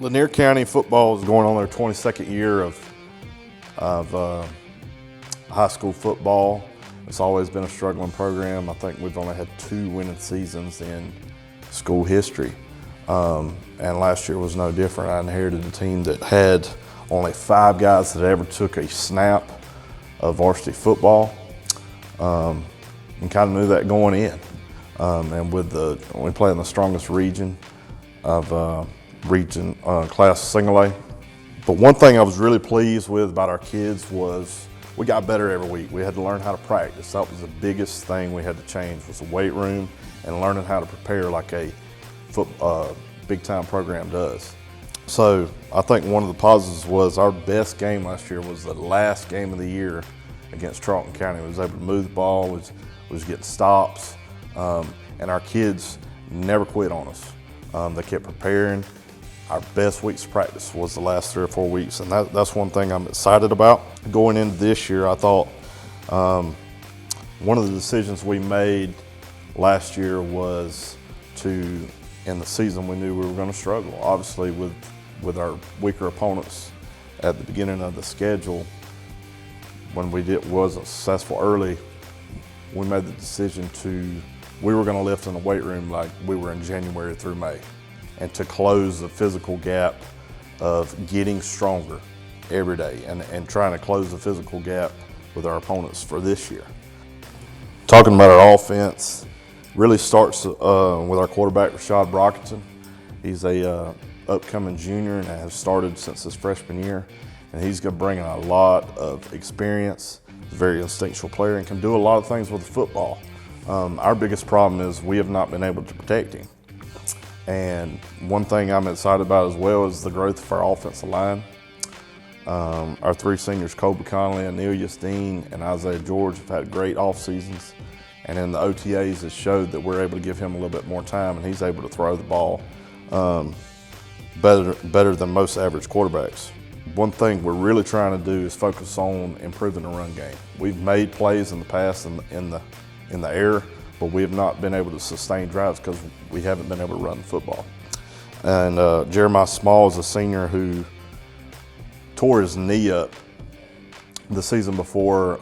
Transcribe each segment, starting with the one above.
Lanier County football is going on their 22nd year of high school football. It's always been a struggling program. I think we've only had 2 winning seasons in school history. And last year was no different. I inherited a team that had only 5 guys that ever took a snap of varsity football, and kind of knew that going in. And we play in the strongest region of class single A. But one thing I was really pleased with about our kids was we got better every week. We had to learn how to practice. That was the biggest thing we had to change, was the weight room and learning how to prepare like a big time program does. So I think one of the positives was our best game last year was the last game of the year against Charlton County. We was able to move the ball, was getting stops, and our kids never quit on us. They kept preparing. Our best weeks of practice was the last 3 or 4 weeks, and that's one thing I'm excited about. Going into this year, I thought one of the decisions we made last year was to, in the season we knew we were going to struggle, obviously with our weaker opponents at the beginning of the schedule. When we wasn't successful early, we made the decision we were going to lift in the weight room like we were in January through May, and to close the physical gap of getting stronger every day and trying to close the physical gap with our opponents for this year. Talking about our offense, really starts with our quarterback, Rashad Brockington. He's a upcoming junior and has started since his freshman year, and he's going to bring in a lot of experience. He's a very instinctual player and can do a lot of things with the football. Our biggest problem is we have not been able to protect him. And one thing I'm excited about as well is the growth of our offensive line. Our 3 seniors, Colby Connolly, Anelius Dean, and Isaiah George, have had great off seasons. And in the OTAs, it showed that we're able to give him a little bit more time, and he's able to throw the ball better than most average quarterbacks. One thing we're really trying to do is focus on improving the run game. We've made plays in the past in the air, but we have not been able to sustain drives because we haven't been able to run the football. And Jeremiah Small is a senior who tore his knee up the season before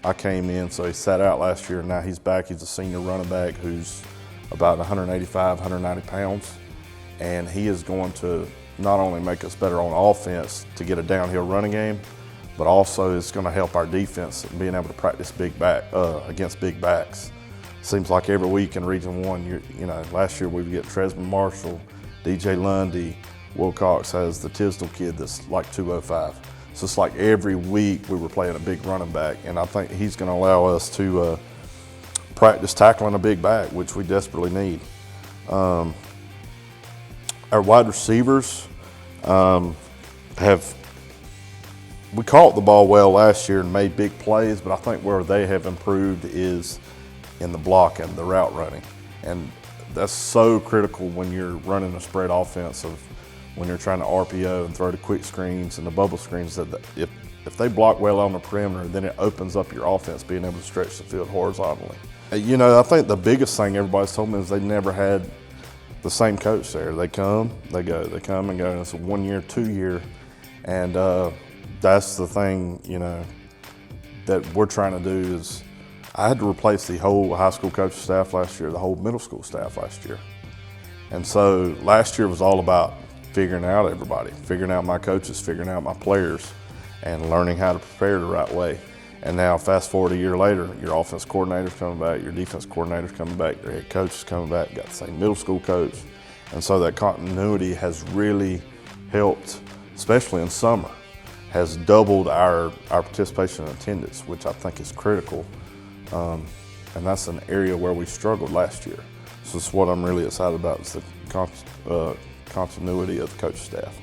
I came in, so he sat out last year, and now he's back. He's a senior running back who's about 185, 190 pounds, and he is going to not only make us better on offense to get a downhill running game, but also it's going to help our defense being able to practice against big backs. Seems like every week in Region 1, last year we would get Tresman Marshall, DJ Lundy, Wilcox has the Tisdale kid that's like 205. So it's like every week we were playing a big running back, and I think he's going to allow us to practice tackling a big back, which we desperately need. Our wide receivers we caught the ball well last year and made big plays, but I think where they have improved is in the block and the route running. And that's so critical when you're running a spread offense, when you're trying to RPO and throw the quick screens and the bubble screens, that if they block well on the perimeter, then it opens up your offense being able to stretch the field horizontally. I think the biggest thing everybody's told me is they never had the same coach there. They come, they go, they come and go, and it's a 1 year, 2 year, and that's the thing, that we're trying to do is I had to replace the whole high school coaching staff last year, the whole middle school staff last year. And so last year was all about figuring out everybody, figuring out my coaches, figuring out my players, and learning how to prepare the right way. And now fast forward a year later, your offense coordinator's coming back, your defense coordinator's coming back, your head coach is coming back, you got the same middle school coach. And so that continuity has really helped, especially in summer, has doubled our participation and attendance, which I think is critical. And that's an area where we struggled last year. So it's what I'm really excited about is the continuity of the coach staff.